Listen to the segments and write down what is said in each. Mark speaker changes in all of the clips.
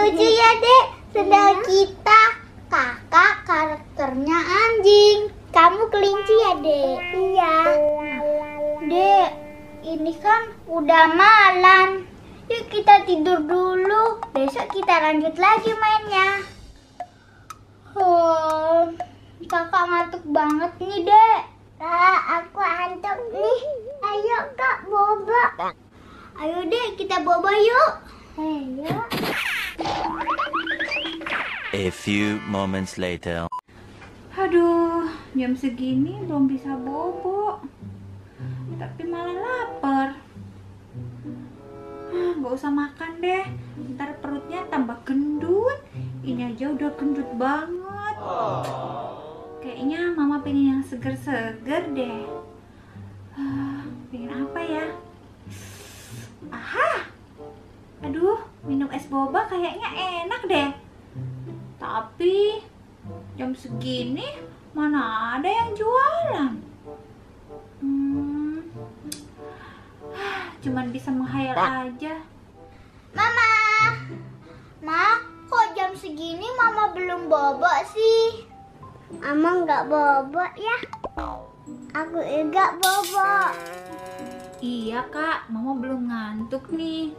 Speaker 1: Lucu ya, Dek. Sendal kita. Kakak karakternya anjing. Kamu kelinci ya, Dek? Iya. Dek, ini kan udah malam. Yuk kita tidur dulu. Besok kita lanjut lagi mainnya. Kakak ngantuk banget nih, Dek. Aku ngantuk nih. Ayo, Kak, bobo. Ayo, Dek, kita bobo yuk. Ayo.
Speaker 2: A few moments later.
Speaker 3: Aduh, jam segini belum bisa bobo. Tapi malah lapar. Gak usah makan deh. Ntar perutnya tambah gendut. Ini aja udah gendut banget. Kayaknya mama pengen yang seger-seger deh. Pengen apa ya? Aha! Aduh, minum es boba kayaknya enak deh. Tapi jam segini mana ada yang jualan? Cuman bisa menghayal aja.
Speaker 1: Mama, kok jam segini Mama belum bobo sih? Mama nggak bobo ya? Aku juga bobo.
Speaker 3: Iya kak, mama belum ngantuk nih.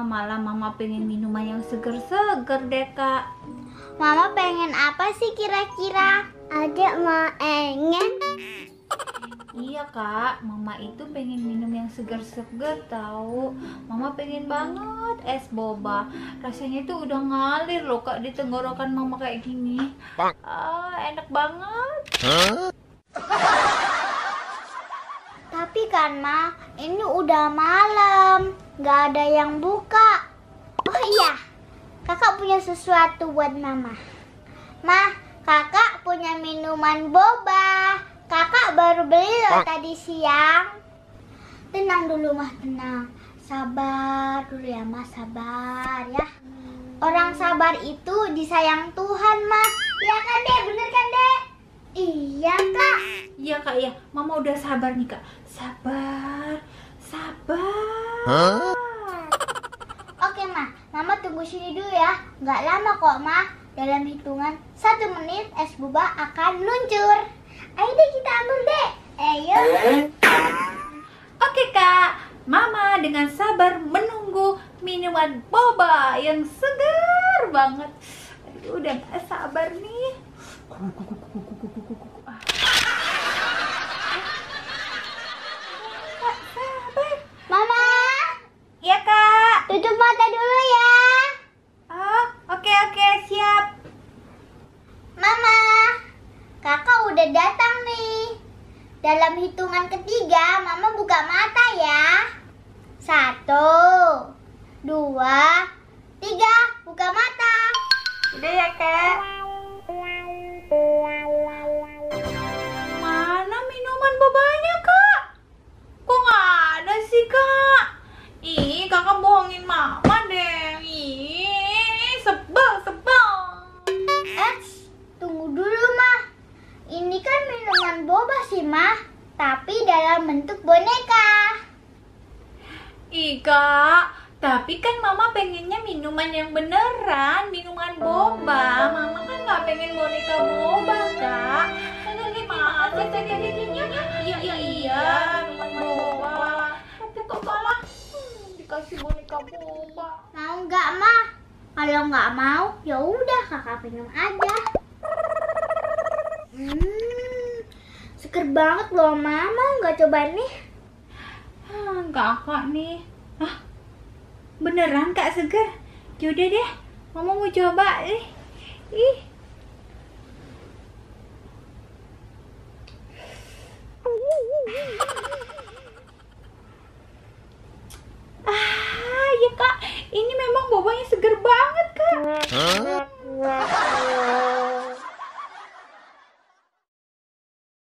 Speaker 3: Malah mama pengen minuman yang seger-seger deh kak.
Speaker 1: Mama pengen apa sih kira-kira? Ada mau pengen?
Speaker 3: Iya kak, mama itu pengen minum yang seger-seger tahu. Mama pengen banget es boba. Rasanya itu udah ngalir loh kak di tenggorokan mama kayak gini. Enak banget.
Speaker 1: Tapi kan Ma, ini udah malam, nggak ada yang buka. Oh iya, kakak punya sesuatu buat Mama. Ma, kakak punya minuman boba. Kakak baru beli loh tadi siang. Tenang dulu Mah, tenang. Sabar dulu ya Mah, sabar ya. Orang sabar itu disayang Tuhan Mah. Ya kan Dek, bener kan Dek? Iya Kak.
Speaker 3: Iya kak ya, mama udah sabar nih kak. Sabar.
Speaker 1: Oke Mah, Mama tunggu sini dulu ya. Nggak lama kok Mah. Dalam hitungan 1 menit es boba akan meluncur. Ayo deh kita ambil deh. Ayo.
Speaker 3: Oke kak, mama dengan sabar menunggu minuman boba yang segar banget. Aduh, udah gak sabar nih.
Speaker 1: Mama,
Speaker 3: Iya kak.
Speaker 1: tutup mata dulu ya.
Speaker 3: Oke, siap.
Speaker 1: Mama, kakak udah datang nih. Dalam hitungan ketiga, Mama buka mata ya. 1, 2, 3, buka mata.
Speaker 3: Udah ya kak. Mana minuman bobanya kak? Kok nggak ada sih kak? Ih, kakak bohongin mama deh. Ih, sebel.
Speaker 1: Tunggu dulu Mah. Ini kan minuman boba sih Mah, tapi dalam bentuk boneka.
Speaker 3: Ih kak, tapi kan mama pengennya minuman yang beneran, minuman boba. Mama kan nggak pengen boneka boba kak. Ini gimana sih jadinya? Iya, minuman boba. Tapi kok malah dikasih boneka boba.
Speaker 1: Mau nggak Mah? Kalau nggak mau, ya udah kakak minum aja. Seger banget loh Mama, nggak coba nih?
Speaker 3: Kakak nih. Beneran kak seger? Yaudah deh, mama mau coba nih. Ih,